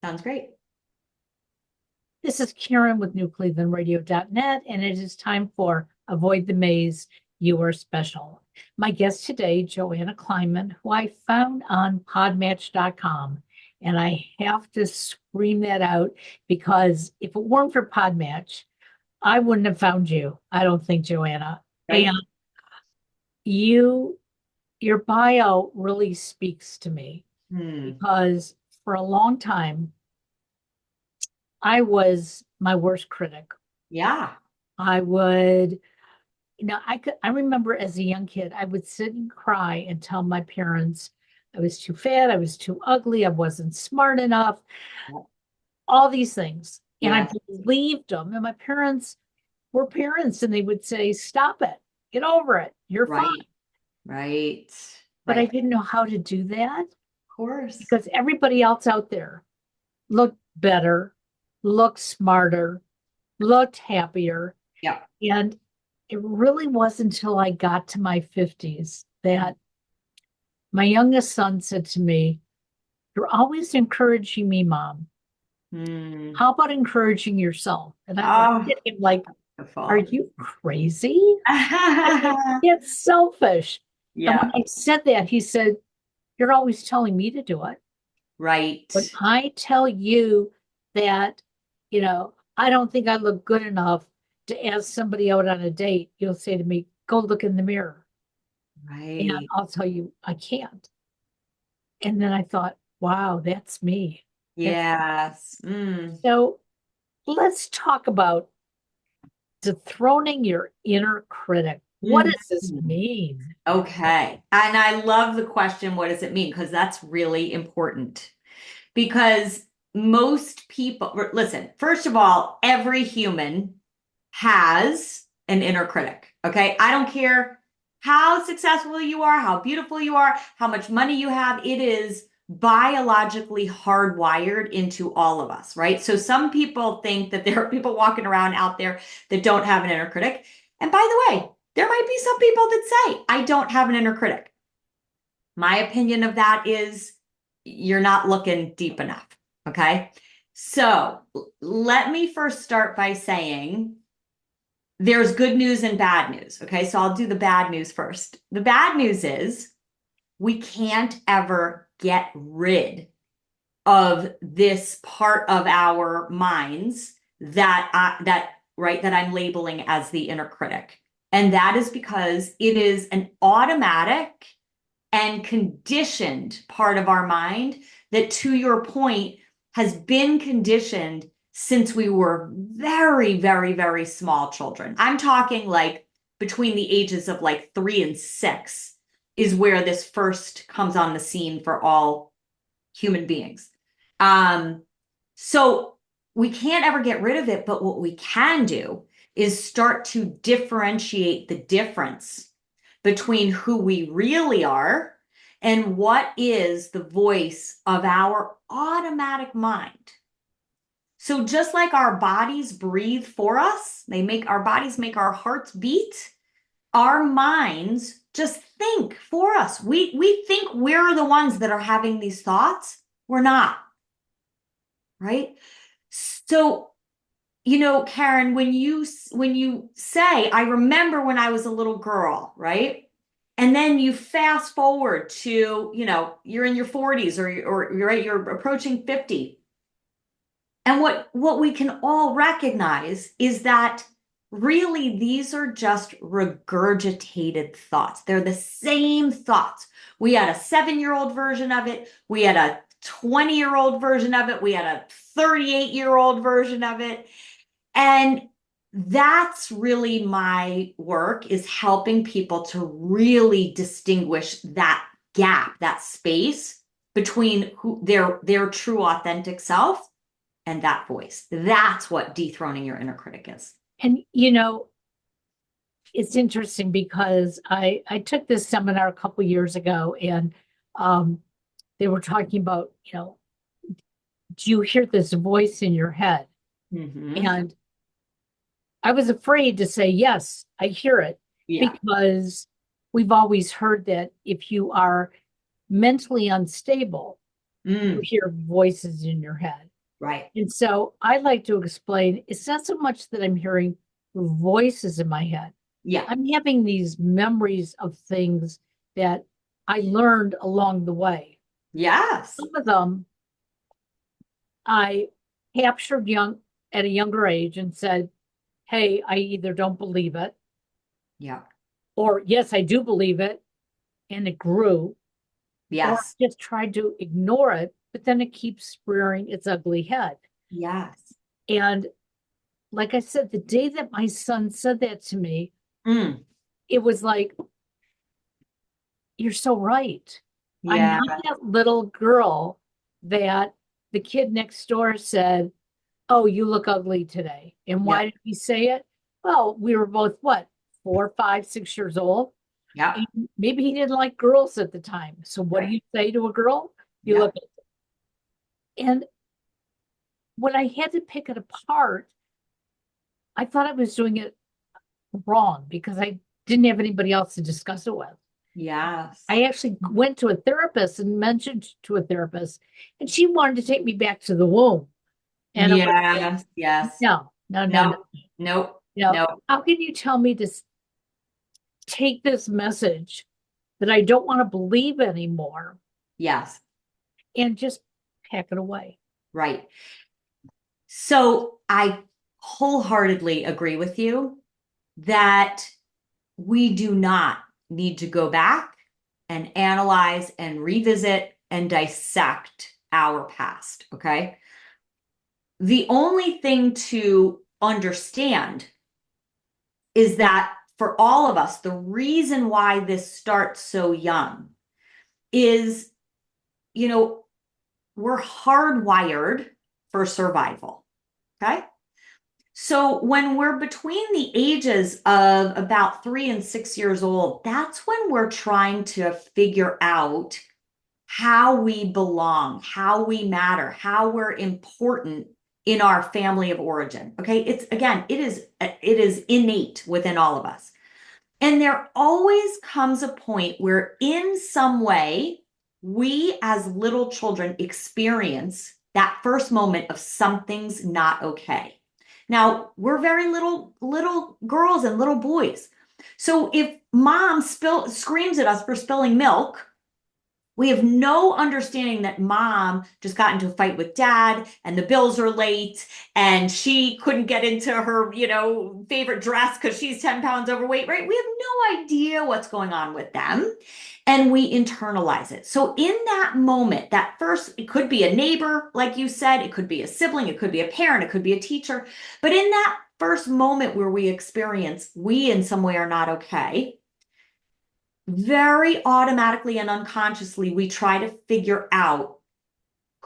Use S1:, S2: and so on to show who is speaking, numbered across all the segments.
S1: Sounds great.
S2: This is Karen with newclevelandradio.net, and it is time for Avoid the Maze. You are special. My guest today, Joanna Kleinman, who I found on podmatch.com. And I have to scream that out because if it weren't for Podmatch, I wouldn't have found you. I don't think, Joanna. And
S1: Right.
S2: you, your bio really speaks to me
S1: Hmm.
S2: because for a long time, I was my worst critic.
S1: Yeah.
S2: I would, I remember as a young kid, I would sit and cry and tell my parents I was too fat, I was too ugly, I wasn't smart enough, all these things. And I
S1: Yes.
S2: believed them. And my parents were parents and they would say, stop it, get over it, you're fine.
S1: Right. Right.
S2: But I
S1: Right.
S2: didn't know how to do that
S1: Of course.
S2: because everybody else out there looked better, looked smarter, looked happier.
S1: Yeah.
S2: And it really wasn't until I got to my 50s that my youngest son said to me, you're always encouraging me, Mom.
S1: Hmm.
S2: How about encouraging yourself? And I looked
S1: Oh,
S2: at him like, are
S1: beautiful.
S2: you crazy? I said, it's selfish. And when
S1: Yeah.
S2: I said that, he said, you're always telling me to do it.
S1: Right.
S2: When I tell you that, I don't think I look good enough to ask somebody out on a date, you'll say to me, go look in the mirror. And
S1: Right.
S2: I'll tell you, I can't. And then I thought, wow, that's me. That's
S1: Yes. Mm.
S2: so let's talk about dethroning your inner critic. What
S1: Mhm.
S2: does this mean?
S1: Okay. And I love the question, what does it mean? Because that's really important. Because most people, listen, first of all, every human has an inner critic. Okay. I don't care how successful you are, how beautiful you are, how much money you have. It is biologically hardwired into all of us, right? So some people think that there are people walking around out there that don't have an inner critic. And by the way, there might be some people that say, I don't have an inner critic. My opinion of that is you're not looking deep enough. Okay. So let me first start by saying there's good news and bad news. Okay. So I'll do the bad news first. The bad news is we can't ever get rid of this part of our minds that I'm labeling as the inner critic. And that is because it is an automatic and conditioned part of our mind that, to your point, has been conditioned since we were very, very, very small children. I'm talking like between the ages of like 3 and 6 is where this first comes on the scene for all human beings. Um, so we can't ever get rid of it, but what we can do is start to differentiate the difference between who we really are and what is the voice of our automatic mind. So just like our bodies breathe for us, they make our bodies make our hearts beat, our minds just think for us. We think we're the ones that are having these thoughts. We're not, right? So, Karen, when you say, I remember when I was a little girl, right? And then you fast forward to, you're in your 40s or you're right, you're approaching 50. And what we can all recognize is that really these are just regurgitated thoughts. They're the same thoughts. We had a 7-year-old version of it. We had a 20-year-old version of it. We had a 38-year-old version of it. And that's really my work, is helping people to really distinguish that gap, that space between who their true authentic self and that voice. That's what dethroning your inner critic is.
S2: And it's interesting because I took this seminar a couple years ago and um, they were talking about, do you hear this voice in your head?
S1: Mm-hmm.
S2: And I was afraid to say, yes, I hear it,
S1: Yeah.
S2: because we've always heard that if you are mentally unstable, you
S1: Mm.
S2: hear voices in your head.
S1: Right.
S2: And so I like to explain it's not so much that I'm hearing voices in my head.
S1: Yeah.
S2: I'm having these memories of things that I learned along the way.
S1: Yes.
S2: Some of them I captured young at a younger age and said, hey, I either don't believe it
S1: Yeah.
S2: or yes, I do believe it. And it grew, or
S1: Yes.
S2: just tried to ignore it, but then it keeps rearing its ugly head.
S1: Yes.
S2: And like I said, the day that my son said that to me,
S1: Mm.
S2: it was like, you're so right. I'm
S1: Yeah.
S2: not that little girl that the kid next door said, oh, you look ugly today. And why
S1: Yep.
S2: did he say it? Well, we were both what, 4, 5, 6 years old.
S1: Yep.
S2: And maybe he didn't like girls at the time. So what do
S1: Right.
S2: you say to a girl? You
S1: Yep.
S2: look, and when I had to pick it apart, I thought I was doing it wrong because I didn't have anybody else to discuss it with.
S1: Yes.
S2: I actually went to a therapist and mentioned to a therapist, and she wanted to take me back to the womb. And I'm like,
S1: Yes. Yes.
S2: no, no, no, no.
S1: Nope. Nope.
S2: You know,
S1: Nope.
S2: how can you tell me to take this message that I don't want to believe anymore
S1: Yes.
S2: and just pack it away?
S1: Right. So I wholeheartedly agree with you that we do not need to go back and analyze and revisit and dissect our past. Okay. The only thing to understand is that for all of us, the reason why this starts so young is, you know, we're hardwired for survival. Okay. So when we're between the ages of about 3 and 6 years old, that's when we're trying to figure out how we belong, how we matter, how we're important in our family of origin. Okay. It's again, it is innate within all of us. And there always comes a point where, in some way, we as little children experience that first moment of something's not okay. Now, we're very little girls and little boys. So if mom screams at us for spilling milk, we have no understanding that mom just got into a fight with dad and the bills are late and she couldn't get into her, favorite dress because she's 10 pounds overweight, right? We have no idea what's going on with them and we internalize it. So in that moment, that first, it could be a neighbor, like you said, it could be a sibling, it could be a parent, it could be a teacher. But in that first moment where we experience we in some way are not okay, very automatically and unconsciously, we try to figure out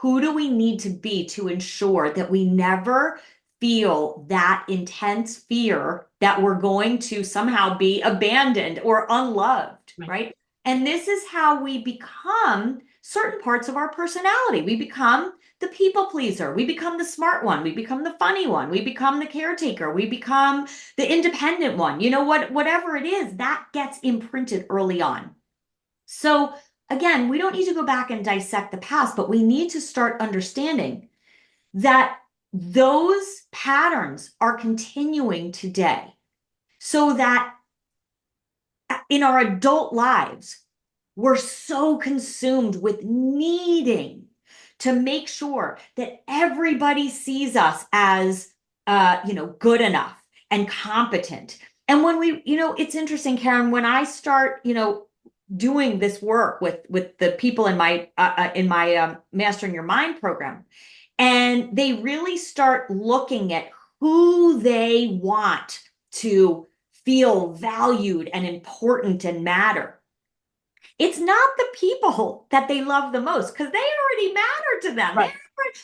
S1: who do we need to be to ensure that we never feel that intense fear that we're going to somehow be abandoned or unloved,
S2: Right.
S1: right? And this is how we become certain parts of our personality. We become the people pleaser. We become the smart one. We become the funny one. We become the caretaker. We become the independent one. Whatever it is, that gets imprinted early on. So again, we don't need to go back and dissect the past, but we need to start understanding that those patterns are continuing today so that in our adult lives, we're so consumed with needing to make sure that everybody sees us as, good enough and competent. And when it's interesting, Karen, when I start, doing this work with the people in my Mastering Your Mind program, and they really start looking at who they want to feel valued and important and matter. It's not the people that they love the most because they already matter to them.
S2: Right.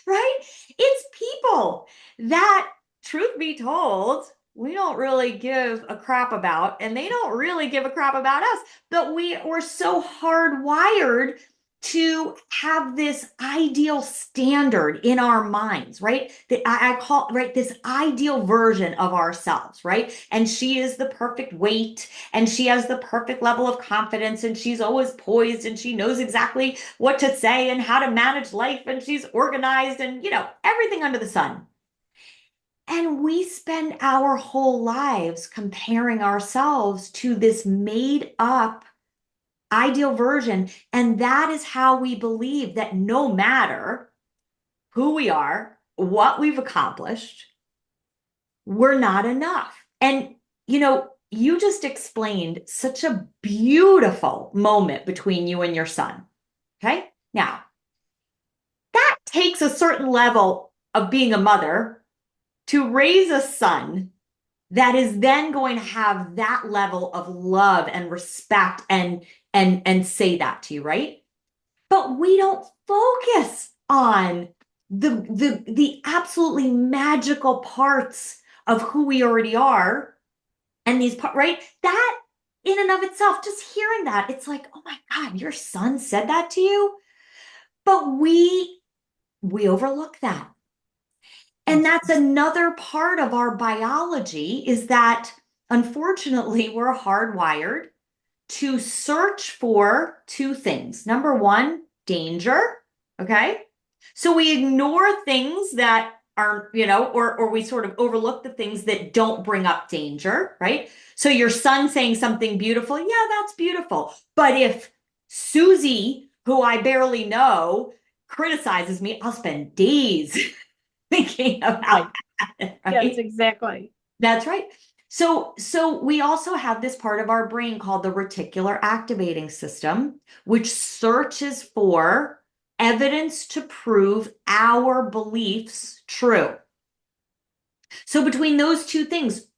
S1: Right? It's people that, truth be told, we don't really give a crap about, and they don't really give a crap about us. But we're so hardwired to have this ideal standard in our minds, right? That I call, right, this ideal version of ourselves, right? And she is the perfect weight, and she has the perfect level of confidence, and she's always poised, and she knows exactly what to say and how to manage life, and she's organized, and, everything under the sun. And we spend our whole lives comparing ourselves to this made up ideal version. And that is how we believe that no matter who we are, what we've accomplished, we're not enough. And, you just explained such a beautiful moment between you and your son. Okay. Now, that takes a certain level of being a mother to raise a son that is then going to have that level of love and respect and say that to you, right? But we don't focus on the absolutely magical parts of who we already are and these parts, right? That in and of itself, just hearing that, it's like, oh my God, your son said that to you. But we overlook that. And that's another part of our biology, is that unfortunately we're hardwired to search for two things. Number one, danger. Okay. So we ignore things that aren't, or we sort of overlook the things that don't bring up danger, right? So your son saying something beautiful, yeah, that's beautiful. But if Susie, who I barely know, criticizes me, I'll spend days thinking about that, right?
S2: Yes, exactly.
S1: That's right. So we also have this part of our brain called the reticular activating system, which searches for evidence to prove our beliefs true. So between those two things,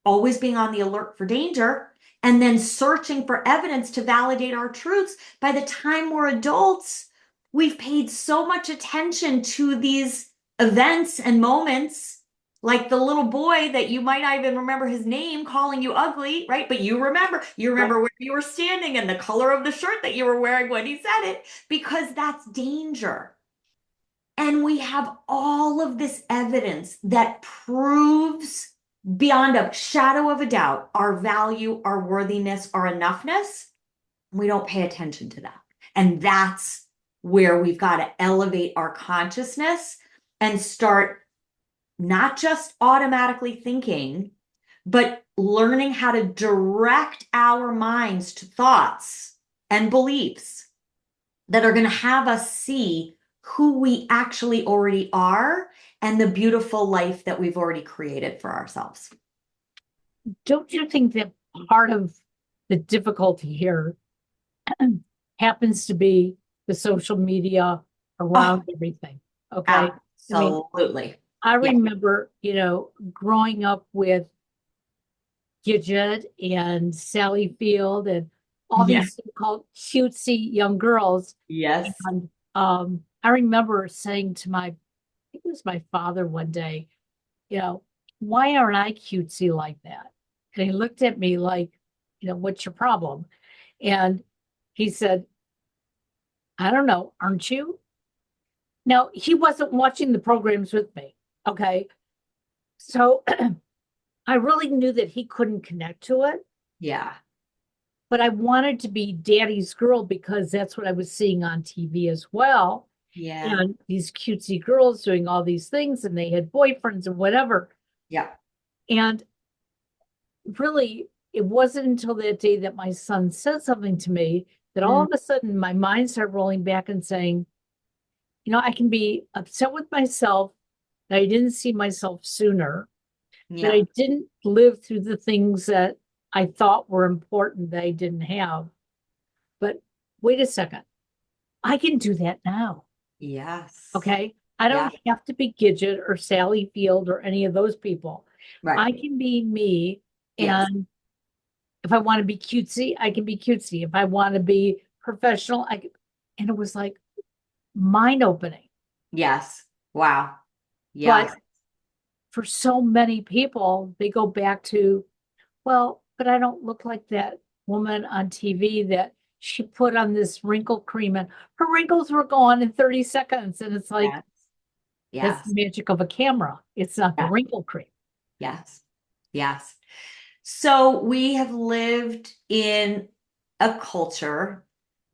S1: always being on the alert for danger and then searching for evidence to validate our truths, by the time we're adults, we've paid so much attention to these events and moments, like the little boy that you might not even remember his name calling you ugly, right? But you remember where you were standing and the color of the shirt that you were wearing when he said it, because that's danger. And we have all of this evidence that proves beyond a shadow of a doubt our value, our worthiness, our enoughness. We don't pay attention to that. And that's where we've got to elevate our consciousness and start not just automatically thinking, but learning how to direct our minds to thoughts and beliefs that are going to have us see who we actually already are and the beautiful life that we've already created for ourselves.
S2: Don't you think that part of the difficulty here happens to be the social media around everything? Okay.
S1: Absolutely.
S2: I remember, growing up with Gidget and Sally Field and all these so-called cutesy young girls.
S1: Yes.
S2: And I remember saying to I think it was my father one day, why aren't I cutesy like that? And he looked at me like, what's your problem? And he said, I don't know, aren't you? Now, he wasn't watching the programs with me. Okay. So I really knew that he couldn't connect to it.
S1: Yeah.
S2: But I wanted to be daddy's girl because that's what I was seeing on TV as well.
S1: Yeah.
S2: And these cutesy girls doing all these things, and they had boyfriends and whatever.
S1: Yeah.
S2: And really, it wasn't until that day that my son said something to me that all of a sudden my mind started rolling back and saying, I can be upset with myself that I didn't see myself sooner, that I didn't live through the things that I thought were important that I didn't have. But wait a second, I can do that now.
S1: Yes.
S2: Okay. I don't have to be Gidget or Sally Field or any of those people.
S1: Right.
S2: I can be me.
S1: Yes.
S2: And if I want to be cutesy, I can be cutesy. If I want to be professional, I can. And it was like mind opening.
S1: Yes. Wow. Yes.
S2: But for so many people, they go back to, well, but I don't look like that woman on TV that she put on this wrinkle cream and her wrinkles were gone in 30 seconds. And it's like,
S1: Yes.
S2: that's
S1: Yes.
S2: the magic of a camera. It's not the
S1: Yes.
S2: wrinkle cream.
S1: Yes. Yes. So we have lived in a culture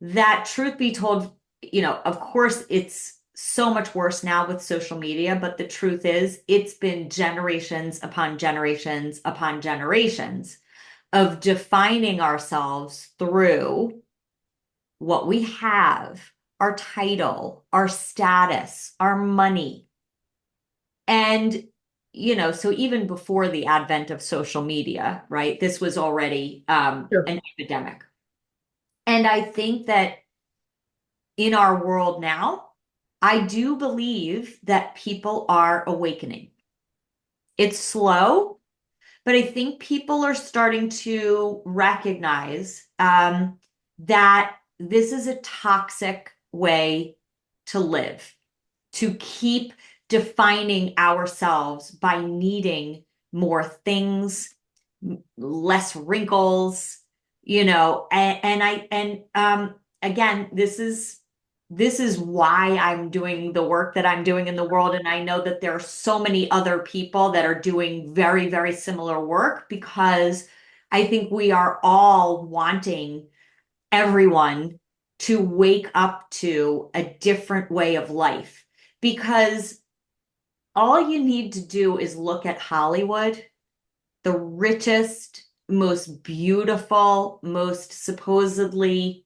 S1: that, truth be told, of course, it's so much worse now with social media, but the truth is, it's been generations upon generations upon generations of defining ourselves through what we have, our title, our status, our money. And so even before the advent of social media, right, this was already
S2: Sure.
S1: an epidemic. And I think that in our world now, I do believe that people are awakening. It's slow, but I think people are starting to recognize that this is a toxic way to live, to keep defining ourselves by needing more things, less wrinkles, and again, this is why I'm doing the work that I'm doing in the world. And I know that there are so many other people that are doing very, very similar work, because I think we are all wanting everyone to wake up to a different way of life. Because all you need to do is look at Hollywood, the richest, most beautiful, most supposedly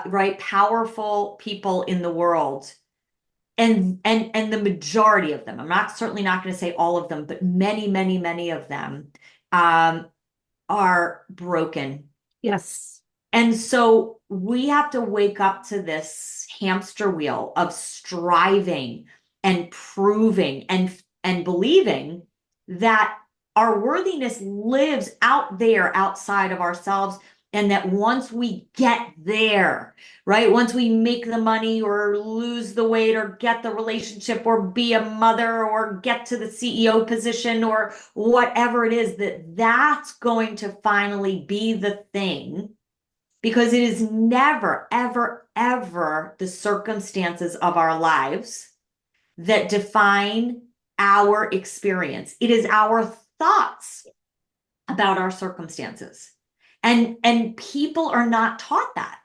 S1: right, powerful people in the world. And the majority of them, I'm not certainly not going to say all of them, but many, many, many of them um, are broken.
S2: Yes.
S1: And so we have to wake up to this hamster wheel of striving and proving and believing that our worthiness lives out there outside of ourselves. And that once we get there, right? Once we make the money or lose the weight or get the relationship or be a mother or get to the CEO position or whatever it is, that's going to finally be the thing, because it is never, ever, ever the circumstances of our lives that define our experience. It is our thoughts about our circumstances. And people are not taught that.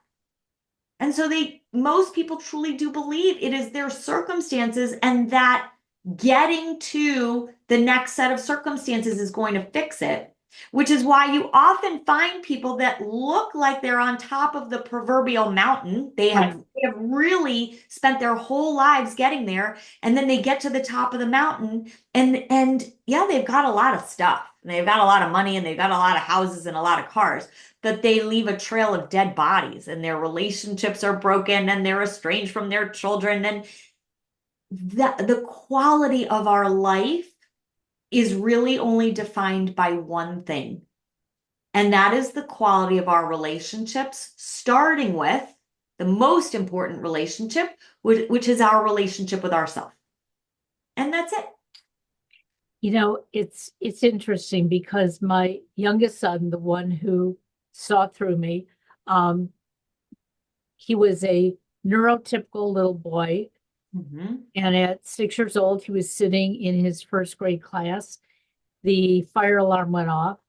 S1: And so most people truly do believe it is their circumstances, and that getting to the next set of circumstances is going to fix it. Which is why you often find people that look like they're on top of the proverbial mountain. They have really spent their whole lives getting there. And then they get to the top of the mountain and yeah, they've got a lot of stuff. And they've got a lot of money and they've got a lot of houses and a lot of cars, but they leave a trail of dead bodies, and their relationships are broken and they're estranged from their children. And the quality of our life is really only defined by one thing, and that is the quality of our relationships, starting with the most important relationship, which is our relationship with ourselves. And that's it.
S2: It's interesting because my youngest son, the one who saw through me, he was a neurotypical little boy.
S1: Mm-hmm.
S2: And at 6 years old, he was sitting in his first grade class. The fire alarm went off.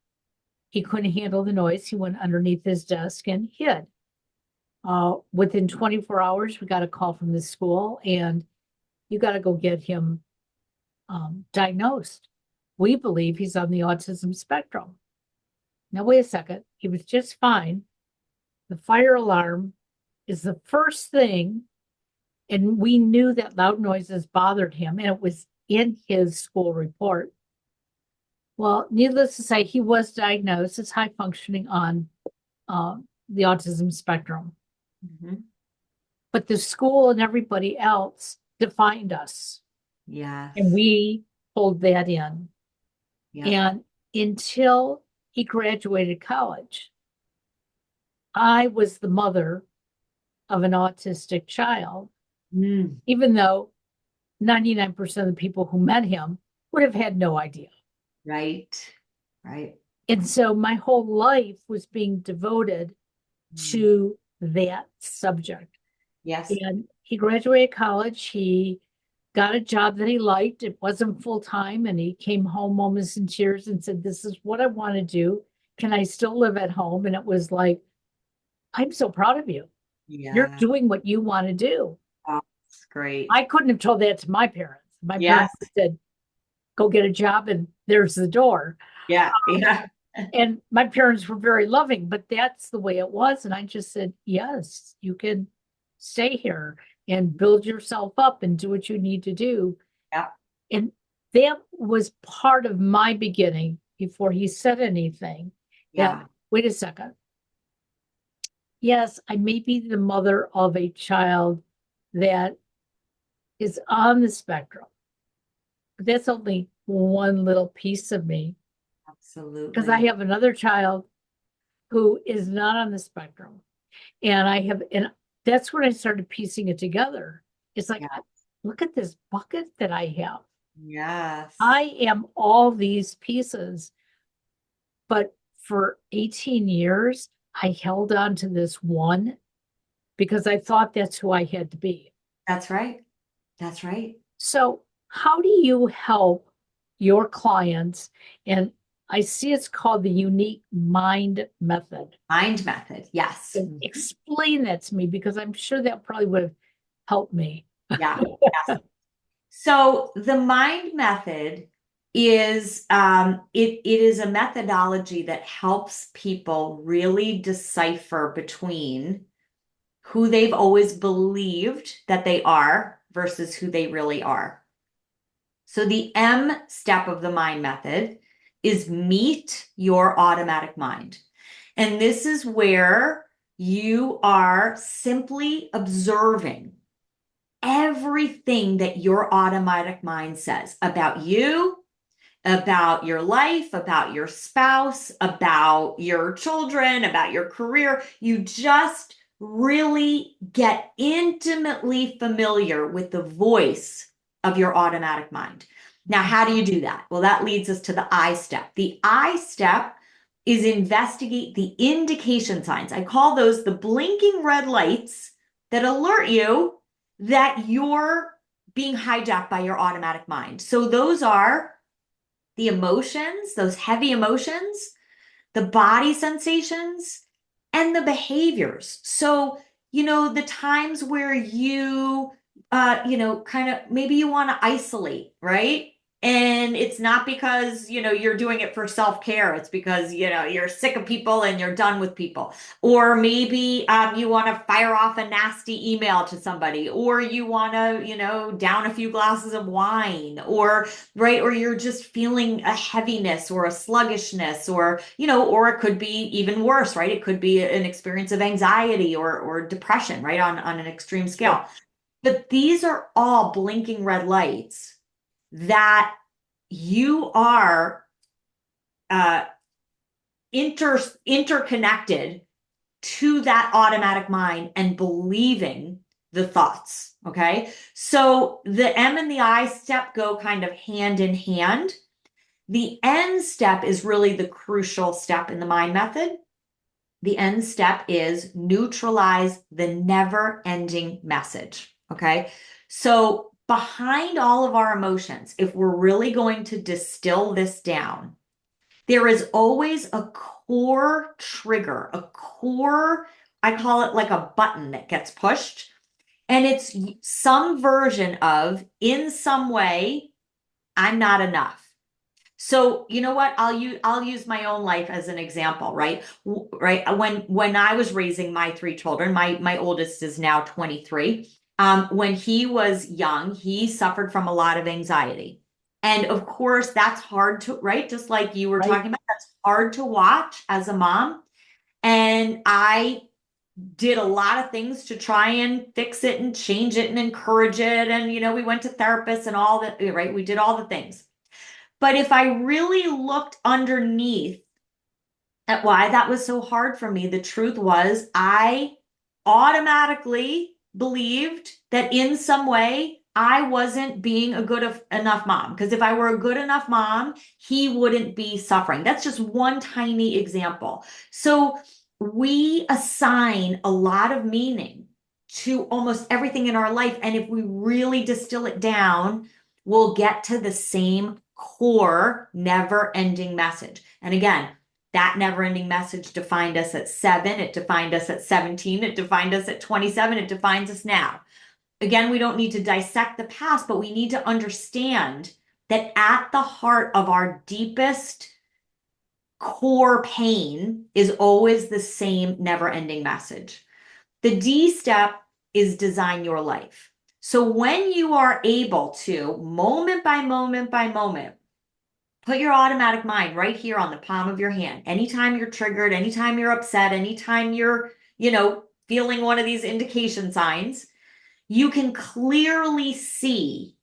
S2: He couldn't handle the noise. He went underneath his desk and hid. Within 24 hours, we got a call from the school, and you got to go get him diagnosed. We believe he's on the autism spectrum. Now, wait a second. He was just fine. The fire alarm is the first thing, and we knew that loud noises bothered him, and it was in his school report. Well, needless to say, he was diagnosed as high functioning on the autism spectrum.
S1: Mm-hmm.
S2: But the school and everybody else defined us.
S1: Yes.
S2: And we pulled that in.
S1: Yep.
S2: And until he graduated college, I was the mother of an autistic child, even though 99% of the people who met him would have had no idea.
S1: Right. Right.
S2: And so my whole life was being devoted to that subject.
S1: Yes.
S2: And he graduated college. He got a job that he liked. It wasn't full time. And he came home almost in tears and said, "This is what I want to do. Can I still live at home?" And it was like, "I'm so proud of you. You're
S1: Yeah.
S2: doing what you want to do."
S1: Oh, that's great.
S2: I couldn't have told that to my parents. My
S1: Yes.
S2: parents said, "Go get a job, and there's the door."
S1: Yeah. Yeah.
S2: And my parents were very loving, but that's the way it was. And I just said, "Yes, you can stay here and build yourself up and do what you need to do."
S1: Yeah.
S2: And that was part of my beginning before he said anything. That,
S1: Yeah.
S2: wait a second. Yes, I may be the mother of a child that is on the spectrum, but that's only one little piece of me, because I
S1: Absolutely.
S2: have another child who is not on the spectrum. And that's when I started piecing it together. It's like,
S1: Yeah.
S2: look at this bucket that I have.
S1: Yes.
S2: I am all these pieces. But for 18 years, I held on to this one because I thought that's who I had to be.
S1: That's right. That's right.
S2: So, how do you help your clients? And I see it's called the unique mind method.
S1: Mind method. Yes.
S2: And explain that to me, because I'm sure that probably would have helped me.
S1: Yeah. Yes. So the mind method is it is a methodology that helps people really decipher between who they've always believed that they are versus who they really are. So the M step of the mind method is meet your automatic mind. And this is where you are simply observing everything that your automatic mind says about you, about your life, about your spouse, about your children, about your career. You just really get intimately familiar with the voice of your automatic mind. Now, how do you do that? Well, that leads us to the I step. The I step is investigate the indication signs. I call those the blinking red lights that alert you that you're being hijacked by your automatic mind. So those are the emotions, those heavy emotions, the body sensations, and the behaviors. So, the times where kind of maybe you want to isolate, right? And it's not because, you're doing it for self-care. It's because, you're sick of people and you're done with people. Or maybe you want to fire off a nasty email to somebody, or you want to, down a few glasses of wine, or right, or you're just feeling a heaviness or a sluggishness, or it could be even worse, right? It could be an experience of anxiety or depression, right? On an extreme scale. But these are all blinking red lights that you are uh, interconnected to that automatic mind and believing the thoughts. Okay. So the M and the I step go kind of hand in hand. The N step is really the crucial step in the mind method. The N step is neutralize the never ending message. Okay. So behind all of our emotions, if we're really going to distill this down, there is always a core trigger, I call it like a button that gets pushed. And it's some version of, in some way, I'm not enough. So you know what? I'll use my own life as an example, right? Right. When I was raising my three children, my oldest is now 23. When he was young, he suffered from a lot of anxiety. And of course, that's hard to, right? Just like you were
S2: Right.
S1: talking about, that's hard to watch as a mom. And I did a lot of things to try and fix it and change it and encourage it. And, we went to therapists and all that, right? We did all the things. But if I really looked underneath at why that was so hard for me, the truth was I automatically believed that in some way I wasn't being a good enough mom. Because if I were a good enough mom, he wouldn't be suffering. That's just one tiny example. So we assign a lot of meaning to almost everything in our life. And if we really distill it down, we'll get to the same core, never ending message. And again, that never ending message defined us at 7, it defined us at 17, it defined us at 27, it defines us now. Again, we don't need to dissect the past, but we need to understand that at the heart of our deepest core pain is always the same never ending message. The D step is design your life. So when you are able to, moment by moment by moment, put your automatic mind right here on the palm of your hand, anytime you're triggered, anytime you're upset, anytime you're, feeling one of these indication signs, you can clearly see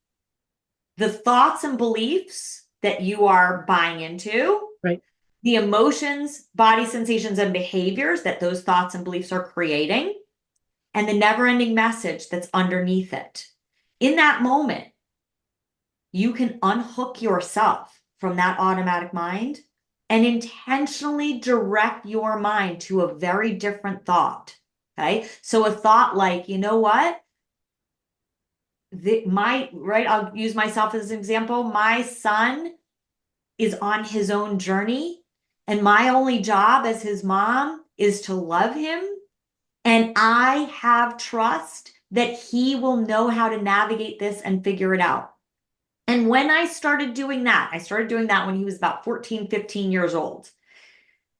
S1: the thoughts and beliefs that you are buying into,
S2: Right.
S1: the emotions, body sensations, and behaviors that those thoughts and beliefs are creating, and the never-ending message that's underneath it. In that moment, you can unhook yourself from that automatic mind and intentionally direct your mind to a very different thought. Okay. So a thought like, you know what? I'll use myself as an example. My son is on his own journey, and my only job as his mom is to love him. And I have trust that he will know how to navigate this and figure it out. And when I started doing that, when he was about 14, 15 years old.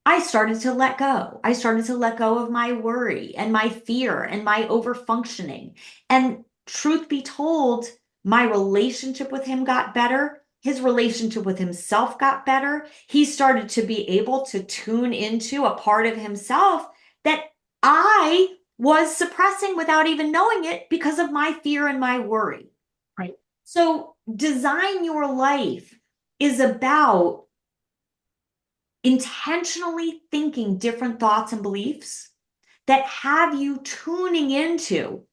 S1: I started to let go. I started to let go of my worry and my fear and my overfunctioning. And truth be told, my relationship with him got better. His relationship with himself got better. He started to be able to tune into a part of himself that I was suppressing without even knowing it because of my fear and my worry.
S2: Right.
S1: So design your life is about intentionally thinking different thoughts and beliefs that have you tuning into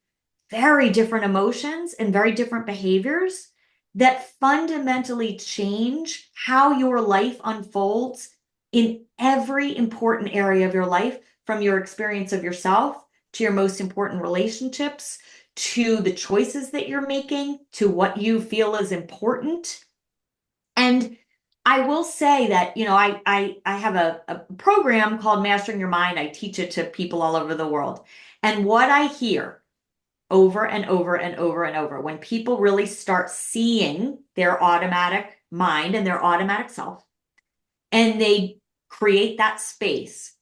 S1: very different emotions and very different behaviors that fundamentally change how your life unfolds in every important area of your life, from your experience of yourself to your most important relationships, to the choices that you're making, to what you feel is important. And I will say that, I have a program called Mastering Your Mind. I teach it to people all over the world. And what I hear over and over and over and over, when people really start seeing their automatic mind and their automatic self, and they create that space,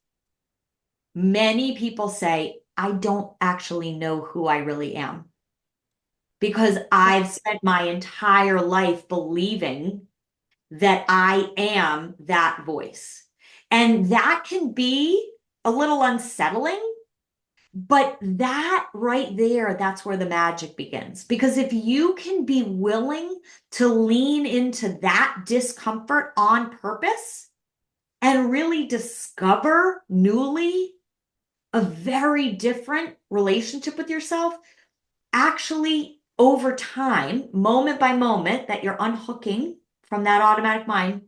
S1: many people say, I don't actually know who I really am, because I've spent my entire life believing that I am that voice. And that can be a little unsettling, but that right there, that's where the magic begins. Because if you can be willing to lean into that discomfort on purpose and really discover newly a very different relationship with yourself, actually over time, moment by moment, that you're unhooking from that automatic mind,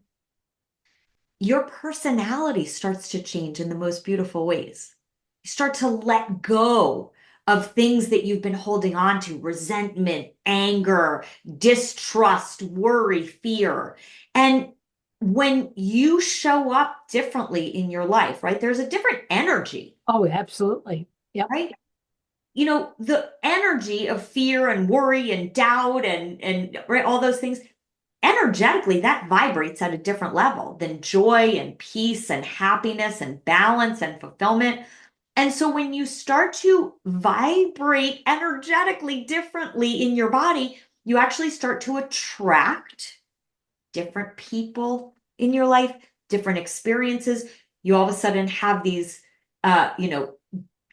S1: your personality starts to change in the most beautiful ways. You start to let go of things that you've been holding on to: resentment, anger, distrust, worry, fear. And when you show up differently in your life, right, there's a different energy.
S2: Oh, absolutely. Yep.
S1: Right? The energy of fear and worry and doubt and right, all those things, energetically, that vibrates at a different level than joy and peace and happiness and balance and fulfillment. And so when you start to vibrate energetically differently in your body, you actually start to attract different people in your life, different experiences. You all of a sudden have these,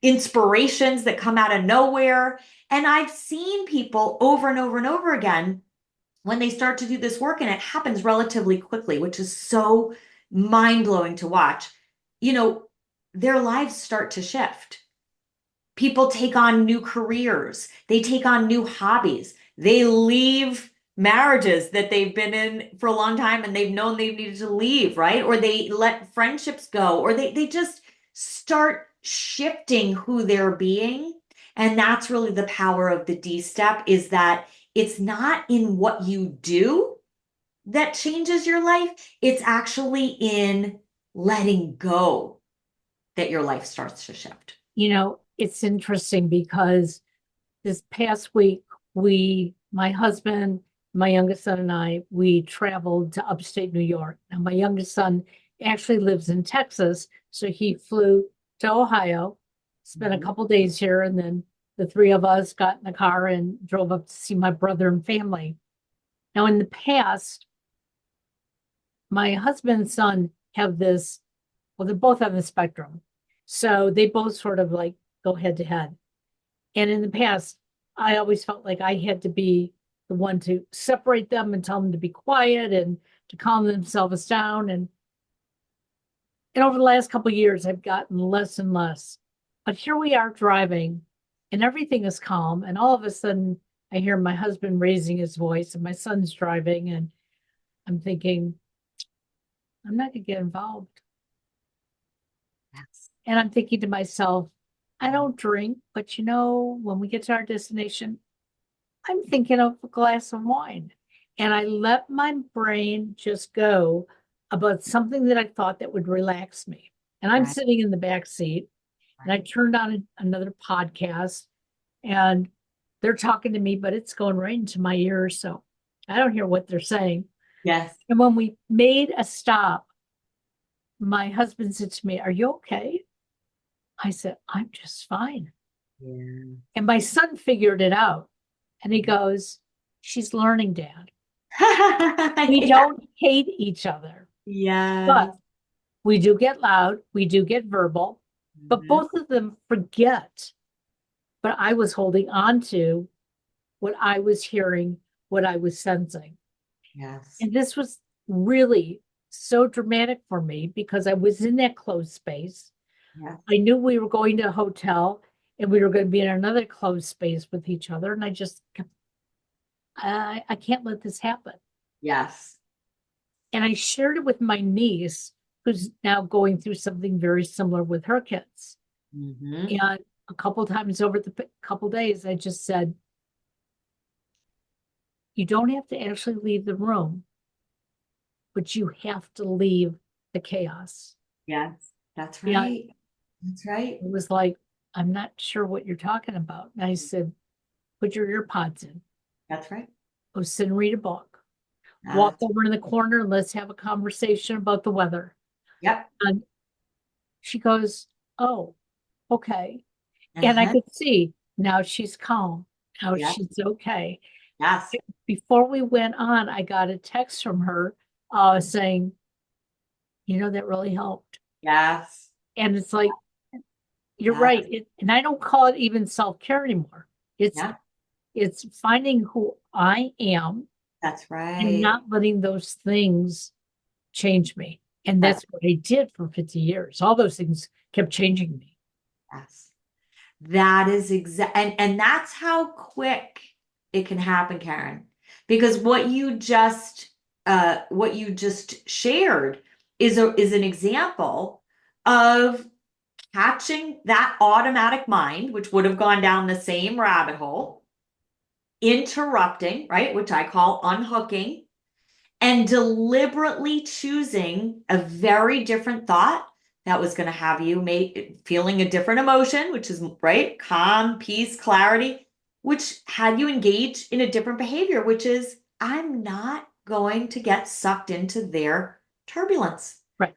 S1: inspirations that come out of nowhere. And I've seen people over and over and over again, when they start to do this work, and it happens relatively quickly, which is so mind-blowing to watch, their lives start to shift. People take on new careers. They take on new hobbies. They leave marriages that they've been in for a long time and they've known they've needed to leave, right? Or they let friendships go, or they just start shifting who they're being. And that's really the power of the D step, is that it's not in what you do that changes your life. It's actually in letting go that your life starts to shift.
S2: It's interesting because this past week, my husband, my youngest son, and I, we traveled to upstate New York. Now, my youngest son actually lives in Texas, so he flew to Ohio, spent a couple days here, and then the three of us got in the car and drove up to see my brother and family. Now, in the past, my husband and son have this, well, they're both on the spectrum. So they both sort of like go head to head. And in the past, I always felt like I had to be the one to separate them and tell them to be quiet and to calm themselves down. And over the last couple of years, I've gotten less and less. But here we are driving, and everything is calm. And all of a sudden, I hear my husband raising his voice, and my son's driving, and I'm thinking, I'm not going to get involved.
S1: Yes.
S2: And I'm thinking to myself, I don't drink, but when we get to our destination, I'm thinking of a glass of wine. And I let my brain just go about something that I thought that would relax me. And I'm sitting in the back seat, and I turned on another podcast, and they're talking to me, but it's going right into my ears. So I don't hear what they're saying.
S1: Yes.
S2: And when we made a stop, my husband said to me, "Are you okay?" I said, "I'm just fine."
S1: Yeah.
S2: And my son figured it out. And he goes, "She's learning, Dad. We don't hate each other,
S1: Yeah.
S2: but we do get loud. We do get verbal, but both of them forget. But I was holding on to what I was hearing, what I was sensing.
S1: Yes.
S2: And this was really so dramatic for me because I was in that closed space.
S1: Yes.
S2: I knew we were going to a hotel and we were going to be in another closed space with each other. And I just kept, I can't let this happen.
S1: Yes.
S2: And I shared it with my niece, who's now going through something very similar with her kids. And a couple times over the couple days, I just said, you don't have to actually leave the room, but you have to leave the chaos.
S1: Yes. That's right. That's right.
S2: It was like, I'm not sure what you're talking about. And I said, put your ear pods in.
S1: That's right.
S2: Go sit and read a book. Walk over in the corner and let's have a conversation about the weather.
S1: Yep.
S2: And she goes, oh, okay. And I could see now she's calm. Now she's okay.
S1: Yes.
S2: Before we went on, I got a text from her saying, that really helped.
S1: Yes.
S2: And it's like, you're right. And I don't call it even self-care anymore. It's finding who I am.
S1: That's right.
S2: And not letting those things change me. And that's what I did for 50 years. All those things kept changing me.
S1: Yes. That is and that's how quick it can happen, Karen. Because what you just shared is an example of catching that automatic mind, which would have gone down the same rabbit hole, interrupting, right, which I call unhooking, and deliberately choosing a very different thought that was going to have you feeling a different emotion, which is right, calm, peace, clarity, which had you engage in a different behavior, which is, I'm not going to get sucked into their turbulence.
S2: Right.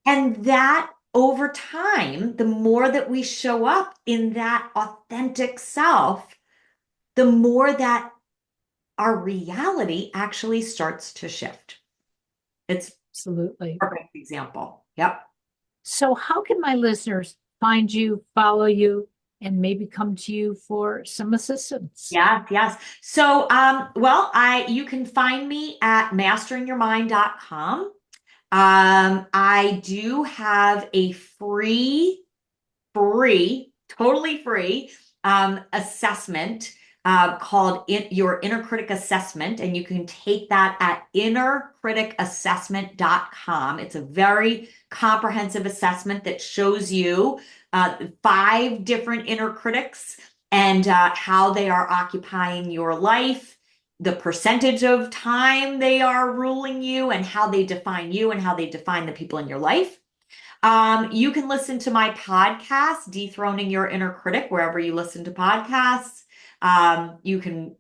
S1: And that over time, the more that we show up in that authentic self, the more that our reality actually starts to shift. It's
S2: absolutely
S1: a perfect example. Yep.
S2: So how can my listeners find you, follow you, and maybe come to you for some assistance?
S1: Yes. So, you can find me at masteringyourmind.com. I do have a free, totally free assessment called Your Inner Critic Assessment, and you can take that at innercriticassessment.com. It's a very comprehensive assessment that shows you 5 different inner critics and how they are occupying your life, the percentage of time they are ruling you, and how they define you and how they define the people in your life. You can listen to my podcast, Dethroning Your Inner Critic, wherever you listen to podcasts. You can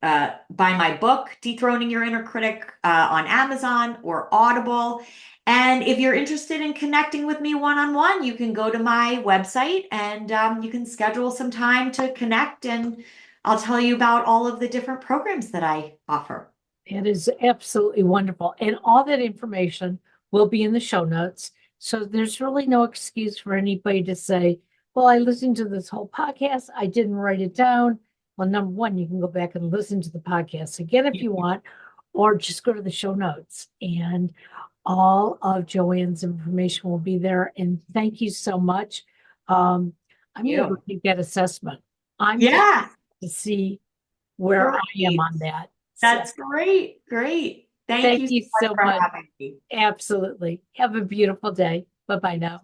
S1: buy my book, Dethroning Your Inner Critic, on Amazon or Audible. And if you're interested in connecting with me one-on-one, you can go to my website and you can schedule some time to connect, and I'll tell you about all of the different programs that I offer.
S2: It is absolutely wonderful. And all that information will be in the show notes. So there's really no excuse for anybody to say, well, I listened to this whole podcast. I didn't write it down. Well, number one, you can go back and listen to the podcast again if you want, or just go to the show notes. And all of Joanne's information will be there. And thank you so much. I'm going to take that assessment. I'm
S1: Yeah,
S2: to see where I am on that.
S1: that's great. Great. Thank
S2: Thank
S1: you so
S2: you
S1: much
S2: so
S1: for
S2: much.
S1: having me.
S2: Absolutely. Have a beautiful day. Bye-bye now.